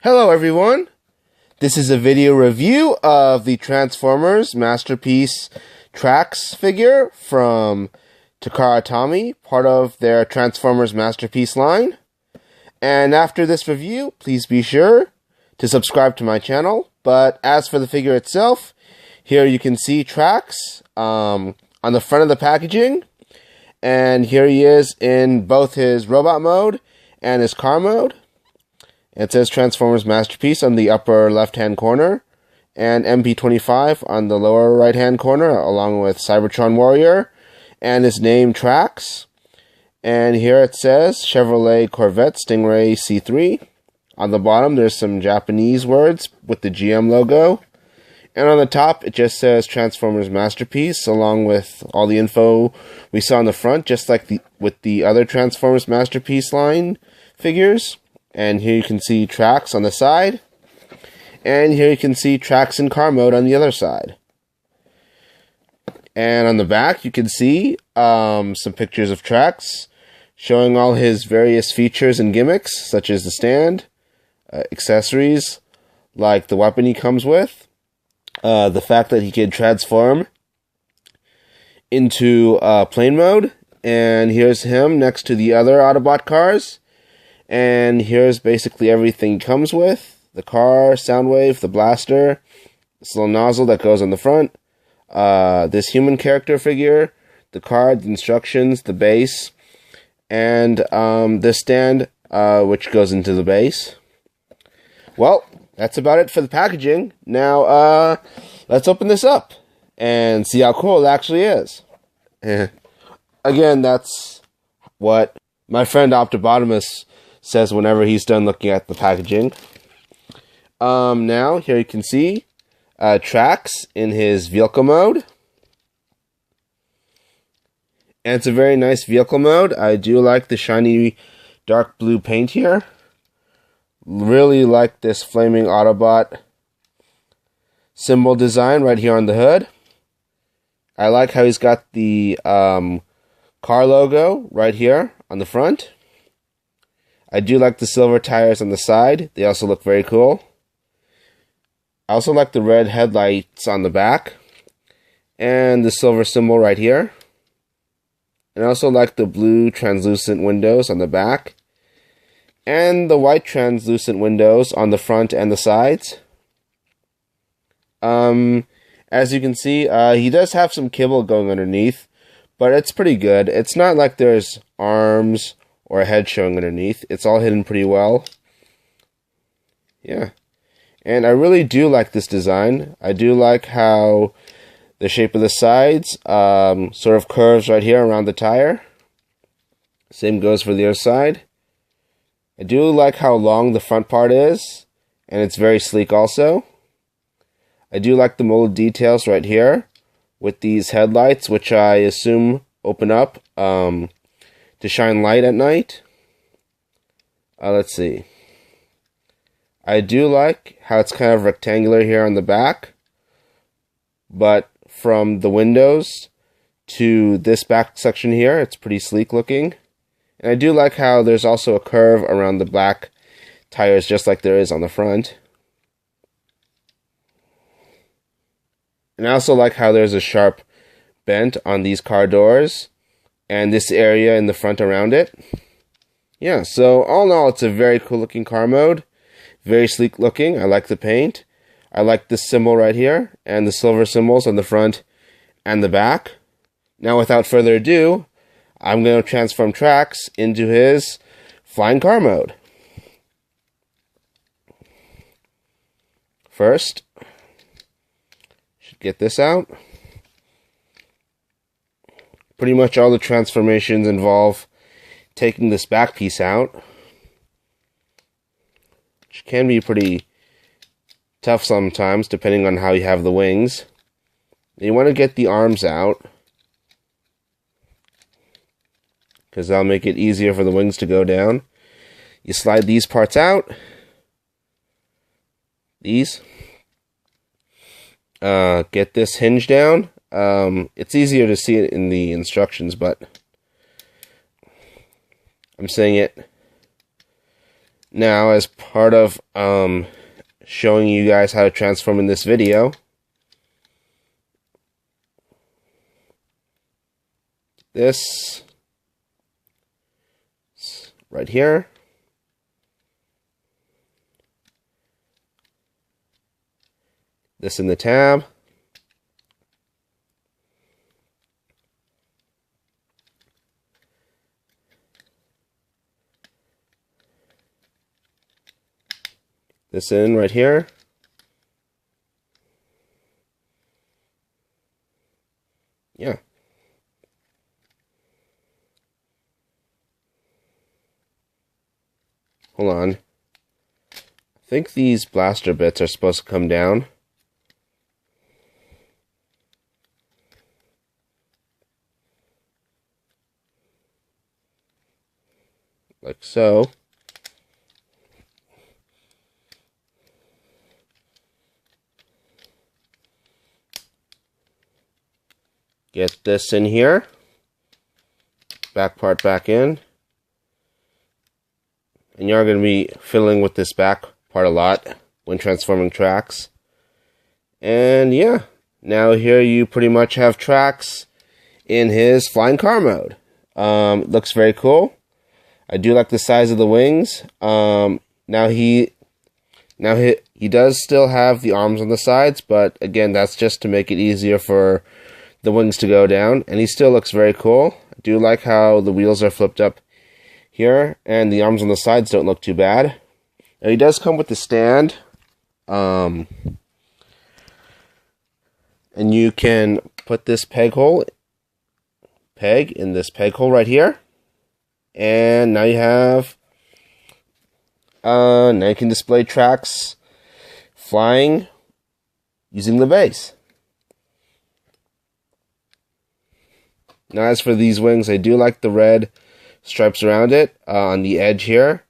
Hello everyone, this is a video review of the Transformers Masterpiece Trax figure from Takara Tomy, part of their Transformers Masterpiece line. And after this review, please be sure to subscribe to my channel. But as for the figure itself, here you can see Trax on the front of the packaging. And here he is in both his robot mode and his car mode. It says Transformers Masterpiece on the upper left-hand corner, and MP25 on the lower right-hand corner, along with Cybertron Warrior, and his name Trax. And here it says Chevrolet Corvette Stingray C3. On the bottom, there's some Japanese words with the GM logo. And on the top, it just says Transformers Masterpiece, along with all the info we saw on the front, just like with the other Transformers Masterpiece line figures. And here you can see Trax on the side. And here you can see Trax in car mode on the other side. And on the back, you can see some pictures of Trax showing all his various features and gimmicks, such as the stand, accessories, like the weapon he comes with, the fact that he can transform into plane mode. And here's him next to the other Autobot cars. And here's basically everything he comes with. The car, Soundwave, the blaster, this little nozzle that goes on the front, this human character figure, the card, the instructions, the base, and this stand, which goes into the base. Well, that's about it for the packaging. Now, let's open this up and see how cool it actually is. Again, that's what my friend Optibotimus says whenever he's done looking at the packaging. Now, here you can see Trax in his vehicle mode. And it's a very nice vehicle mode. I do like the shiny dark blue paint here. Really like this flaming Autobot symbol design right here on the hood. I like how he's got the car logo right here on the front. I do like the silver tires on the side. They also look very cool. I also like the red headlights on the back. And the silver symbol right here. And I also like the blue translucent windows on the back. And the white translucent windows on the front and the sides. As you can see, he does have some kibble going underneath. But it's pretty good. It's not like there's arms or a head showing underneath. It's all hidden pretty well. Yeah. And I really do like this design. I do like how the shape of the sides sort of curves right here around the tire. Same goes for the other side. I do like how long the front part is, and it's very sleek also. I do like the molded details right here with these headlights, which I assume open up to shine light at night. Let's see. I do like how it's kind of rectangular here on the back, but from the windows to this back section here, it's pretty sleek looking. And I do like how there's also a curve around the black tires, just like there is on the front. And I also like how there's a sharp bend on these car doors and this area in the front around it. Yeah, so all in all, it's a very cool looking car mode. Very sleek looking. I like the paint. I like this symbol right here, and the silver symbols on the front and the back. Now, without further ado, I'm going to transform Trax into his flying car mode. First, should get this out. Pretty much all the transformations involve taking this back piece out, which can be pretty tough sometimes, depending on how you have the wings. You want to get the arms out, because that'll make it easier for the wings to go down. You slide these parts out. These. Get this hinge down. It's easier to see it in the instructions, but I'm saying it Now, as part of showing you guys how to transform in this video, this right here, this in the tab, this in right here, yeah. Hold on. I think these blaster bits are supposed to come down. Like so. Get this in here. Back part back in. And you're going to be fiddling with this back part a lot when transforming Trax. And yeah, now here you pretty much have Trax in his flying car mode. Looks very cool. I do like the size of the wings. Now he does still have the arms on the sides, but again, that's just to make it easier for the wings to go down. And he still looks very cool. I do like how the wheels are flipped up here, and the arms on the sides don't look too bad. Now he does come with the stand, and you can put this peg in this peg hole right here, and now you have now you can display Trax flying using the base. Now as for these wings, I do like the red stripes around it on the edge here,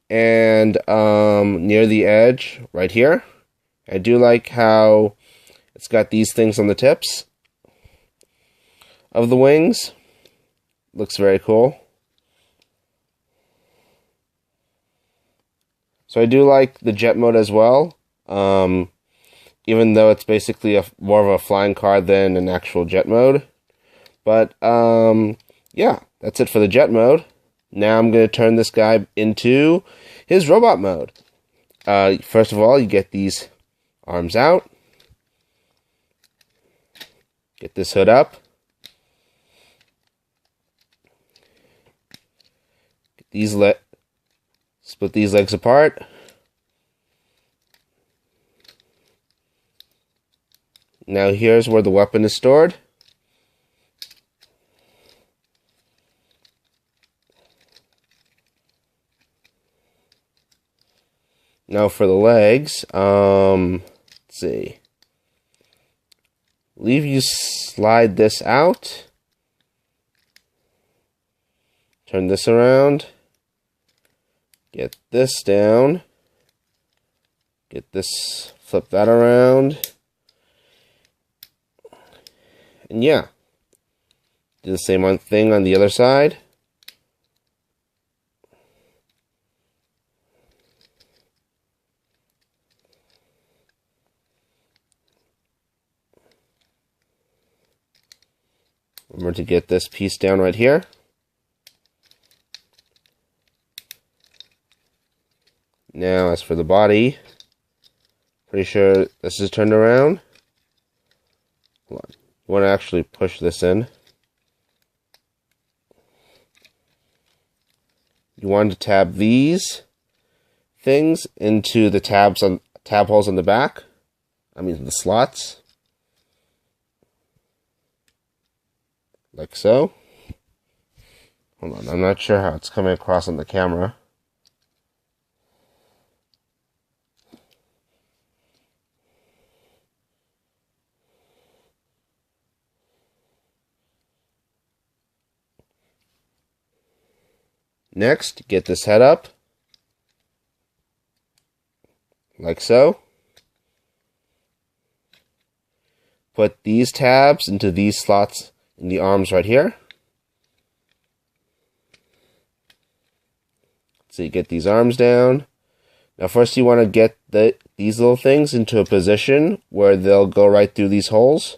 and near the edge right here. I do like how it's got these things on the tips of the wings. Looks very cool. So I do like the jet mode as well, even though it's basically more of a flying car than an actual jet mode. But yeah, that's it for the jet mode. Now I'm going to turn this guy into his robot mode. First of all, you get these arms out. Get this hood up. Get these split these legs apart. Now here's where the weapon is stored. Now for the legs, let's see. Leave you slide this out. Turn this around. Get this down. Get this, flip that around. And yeah, do the same thing on the other side. Remember to get this piece down right here. Now, as for the body, pretty sure this is turned around. Hold on. You want to actually push this in. You want to tab these things into the tab holes on the back. I mean the slots. Like so. Hold on, I'm not sure how it's coming across on the camera. Next, get this head up. Like so. Put these tabs into these slots in the arms right here. So you get these arms down. Now first you want to get these little things into a position where they'll go right through these holes.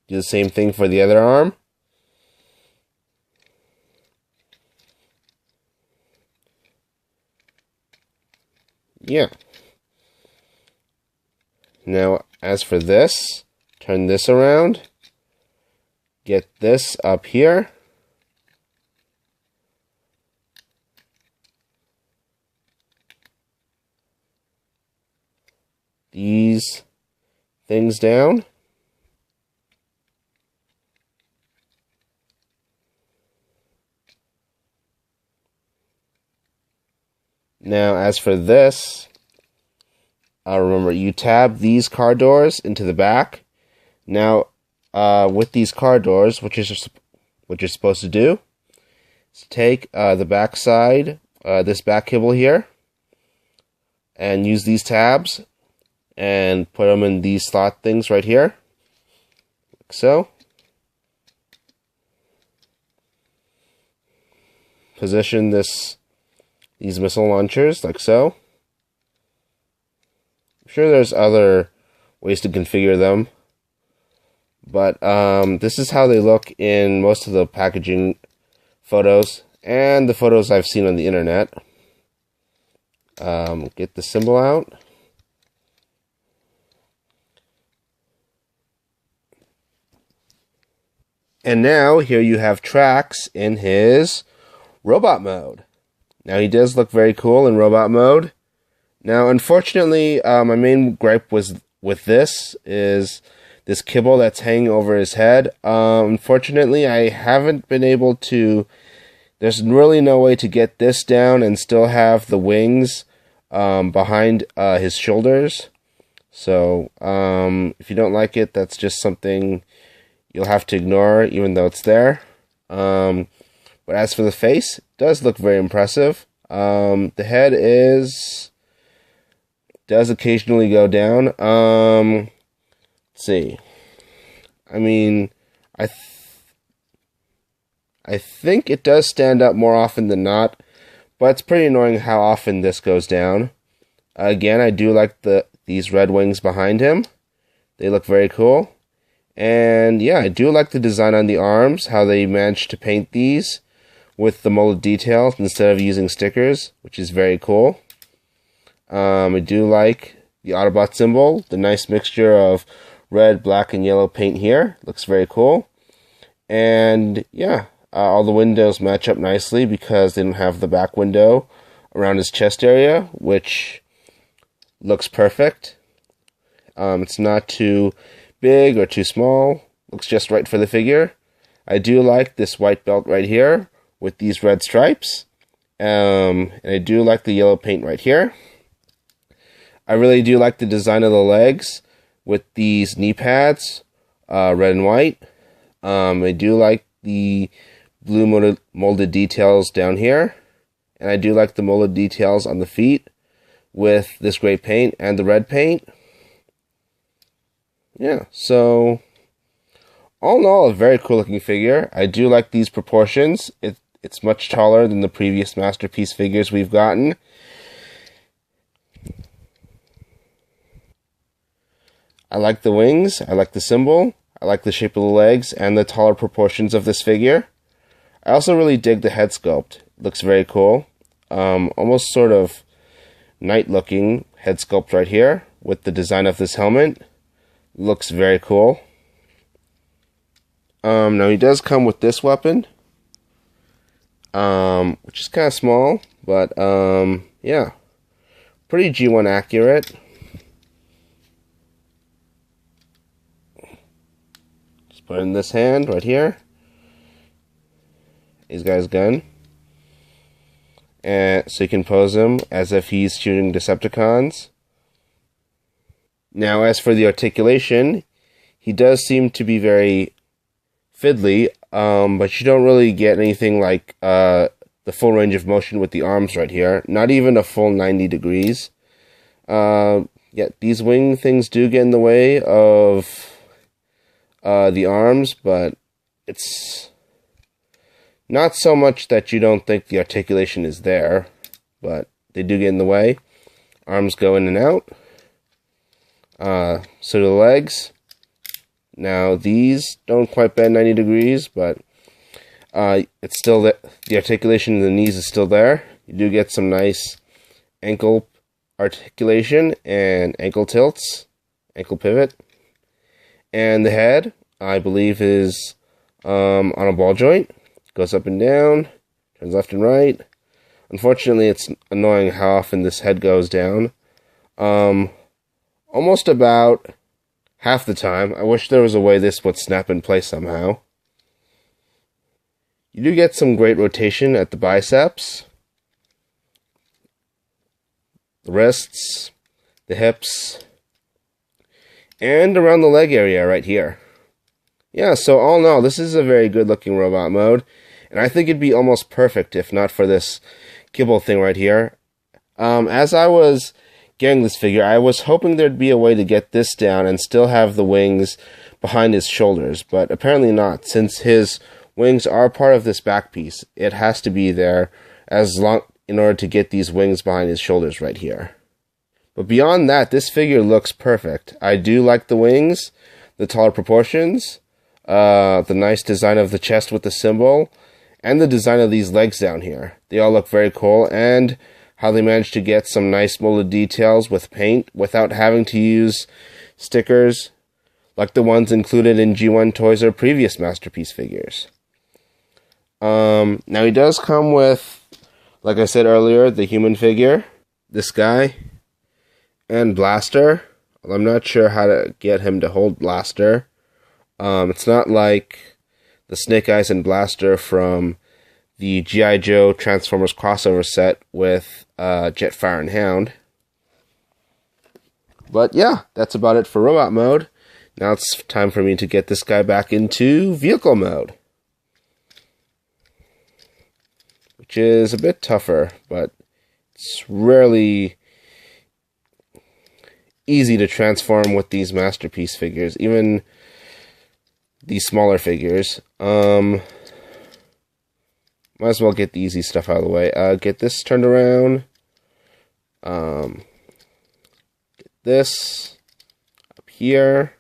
Do the same thing for the other arm. Yeah. Now, as for this, turn this around. Get this up here. These things down. Now, as for this, remember, you tab these car doors into the back. Now, with these car doors, what you're supposed to do is take the back side, this back kibble here, and use these tabs, and put them in these slot things right here, like so. Position these missile launchers like so. I'm sure there's other ways to configure them, but this is how they look in most of the packaging photos and the photos I've seen on the internet. Get the symbol out. And now here you have Trax in his robot mode. Now he does look very cool in robot mode. Now unfortunately, my main gripe with this is this kibble that's hanging over his head. Unfortunately, I haven't been able to. There's really no way to get this down and still have the wings behind his shoulders. So if you don't like it, that's just something you'll have to ignore, even though it's there. But as for the face, it does look very impressive. The head does occasionally go down. Let's see. I mean, I think it does stand up more often than not, but it's pretty annoying how often this goes down. Again, I do like these red wings behind him. They look very cool. And yeah, I do like the design on the arms, how they managed to paint these with the molded details instead of using stickers, which is very cool. I do like the Autobot symbol, the nice mixture of red, black, and yellow paint here. Looks very cool. And yeah, all the windows match up nicely because they don't have the back window around his chest area, which looks perfect. It's not too big or too small. Looks just right for the figure. I do like this white belt right here with these red stripes. And I do like the yellow paint right here. I really do like the design of the legs with these knee pads, red and white. I do like the blue molded details down here. And I do like the molded details on the feet with this gray paint and the red paint. Yeah, so all in all, a very cool looking figure. I do like these proportions. It's much taller than the previous Masterpiece figures we've gotten. I like the wings, I like the symbol, I like the shape of the legs and the taller proportions of this figure. I also really dig the head sculpt. It looks very cool. Almost sort of knight looking head sculpt right here with the design of this helmet. Looks very cool. Now he does come with this weapon, which is kind of small, but yeah, pretty G1 accurate. Just put it in this hand right here. He's got his gun, and so you can pose him as if he's shooting Decepticons. Now, as for the articulation, he does seem to be very fiddly, but you don't really get anything like the full range of motion with the arms right here. Not even a full 90 degrees. Yeah, these wing things do get in the way of the arms, but it's Not so much that you don't think the articulation is there, but they do get in the way. Arms go in and out. So do the legs. Now these don't quite bend 90 degrees, but it's still the articulation in the knees is still there. You do get some nice ankle articulation and ankle tilts, ankle pivot. And the head, I believe, is on a ball joint. Goes up and down, turns left and right. Unfortunately, it's annoying how often this head goes down. Almost about half the time. I wish there was a way this would snap in place somehow. You do get some great rotation at the biceps, the wrists, the hips, and around the leg area right here. Yeah, so all in all, this is a very good looking robot mode, and I think it'd be almost perfect if not for this gimbal thing right here. As I was getting this figure, I was hoping there'd be a way to get this down and still have the wings behind his shoulders, but apparently not. Since his wings are part of this back piece, it has to be there in order to get these wings behind his shoulders right here. But beyond that, this figure looks perfect. I do like the wings, the taller proportions, the nice design of the chest with the symbol, and the design of these legs down here. They all look very cool, and how they managed to get some nice molded details with paint without having to use stickers like the ones included in G1 Toys or previous Masterpiece figures. Now he does come with, like I said earlier, the human figure, this guy, and Blaster. I'm not sure how to get him to hold Blaster. It's not like the Snake Eyes and Blaster from the G.I. Joe Transformers crossover set with Jetfire and Hound. But yeah, that's about it for robot mode. Now it's time for me to get this guy back into vehicle mode, which is a bit tougher, but it's rarely easy to transform with these Masterpiece figures, even these smaller figures. Might as well get the easy stuff out of the way. Get this turned around. Get this up here.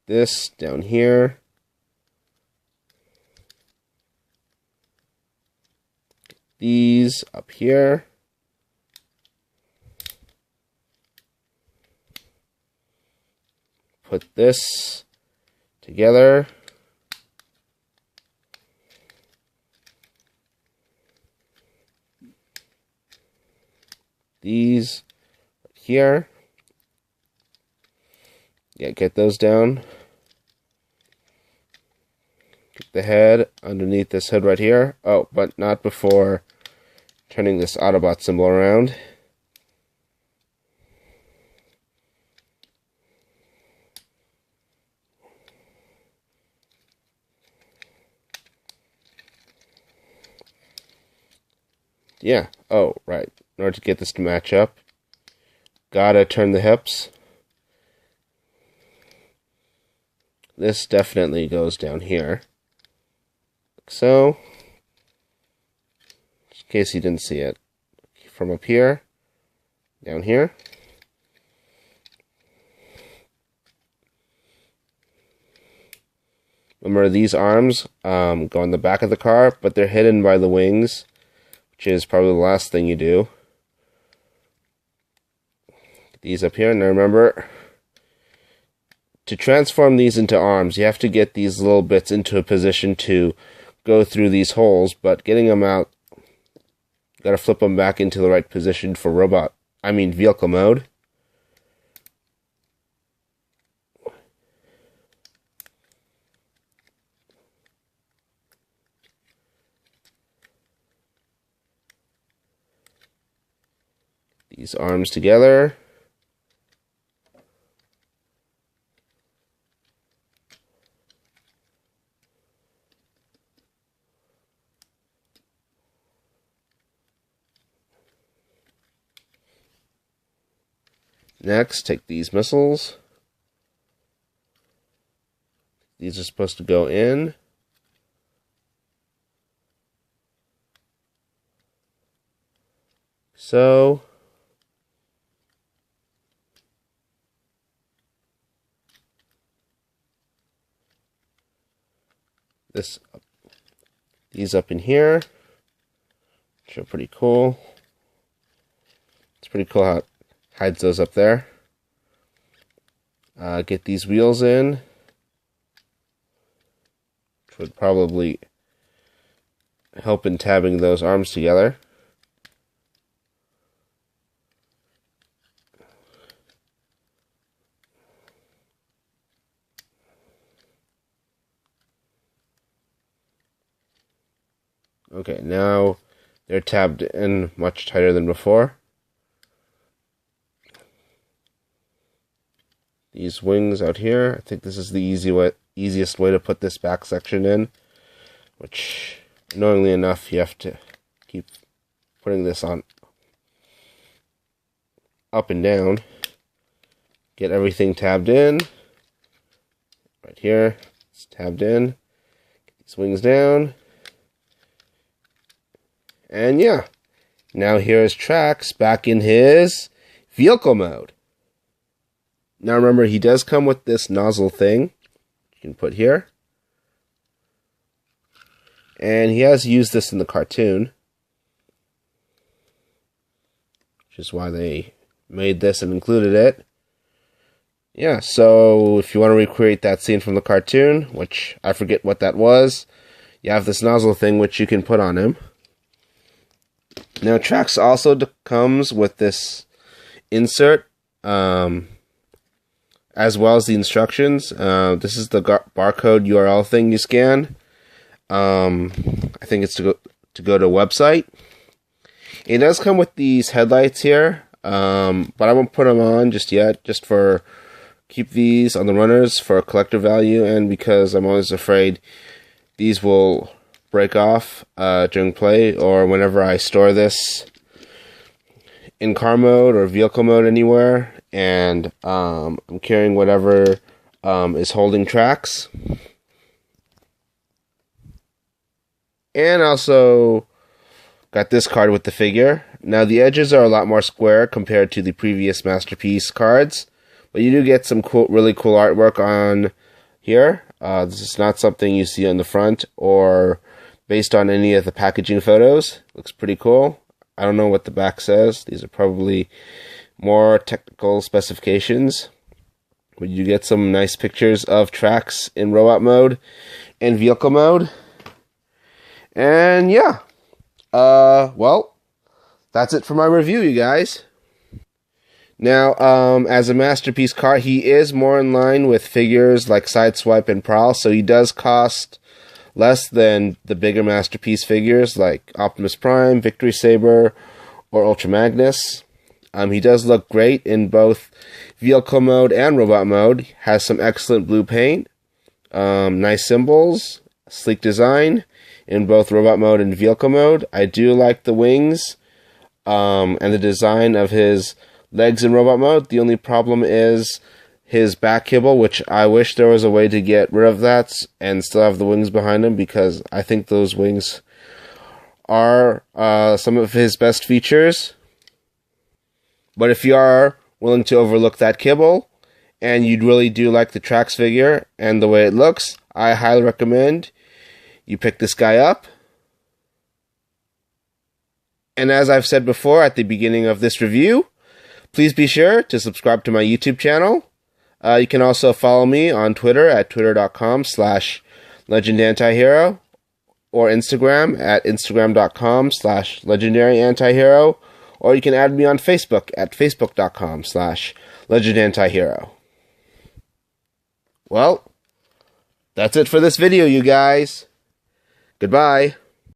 This down here. Get these up here. Put this together. These here. Yeah, get those down. Get the head underneath this hood right here. Oh, but not before turning this Autobot symbol around. Yeah, oh, right. In order to get this to match up, gotta turn the hips. This definitely goes down here. Like so. Just in case you didn't see it. From up here, down here. Remember, these arms go on the back of the car, but they're hidden by the wings, which is probably the last thing you do. Get these up here, and remember, to transform these into arms, you have to get these little bits into a position to go through these holes, but getting them out, you gotta flip them back into the right position for vehicle mode. These arms together. Next, take these missiles. These are supposed to go in. so. These up in here, which are pretty cool. It's pretty cool how it hides those up there. Get these wheels in, which would probably help in tabbing those arms together. Okay, now they're tabbed in much tighter than before. These wings out here, I think this is the easiest way to put this back section in, which, annoyingly enough, you have to keep putting this on up and down. Get everything tabbed in. Right here, it's tabbed in. Get these wings down. And yeah, now here is Trax back in his vehicle mode. Now remember, he does come with this nozzle thing you can put here. And he has used this in the cartoon, which is why they made this and included it. Yeah, so if you want to recreate that scene from the cartoon, which I forget what that was, you have this nozzle thing which you can put on him. Now, Trax also comes with this insert, as well as the instructions. This is the barcode URL thing you scan. I think it's to go to a website. It does come with these headlights here, but I won't put them on just yet, just for keep these on the runners for collector value, and because I'm always afraid these will break off during play, or whenever I store this in car mode or vehicle mode anywhere, and I'm carrying whatever is holding Trax. And also got this card with the figure. Now the edges are a lot more square compared to the previous Masterpiece cards, but you do get some really cool artwork on here. This is not something you see on the front or based on any of the packaging photos. Looks pretty cool. I don't know what the back says. These are probably more technical specifications. But you get some nice pictures of Trax in robot mode and vehicle mode. And yeah. Well, that's it for my review, you guys. Now, as a Masterpiece car, he is more in line with figures like Sideswipe and Prowl, so he does cost less than the bigger Masterpiece figures like Optimus Prime, Victory Saber, or Ultra Magnus. He does look great in both vehicle mode and robot mode. Has some excellent blue paint, nice symbols, sleek design in both robot mode and vehicle mode. I do like the wings and the design of his legs in robot mode. The only problem is his back kibble, which I wish there was a way to get rid of that and still have the wings behind him, because I think those wings are some of his best features. But if you are willing to overlook that kibble and you really do like the Trax figure and the way it looks, I highly recommend you pick this guy up. And as I've said before at the beginning of this review, please be sure to subscribe to my YouTube channel. You can also follow me on Twitter at twitter.com/legendantihero or Instagram at instagram.com/legendaryantihero, or you can add me on Facebook at facebook.com/legendantihero. Well, that's it for this video, you guys. Goodbye.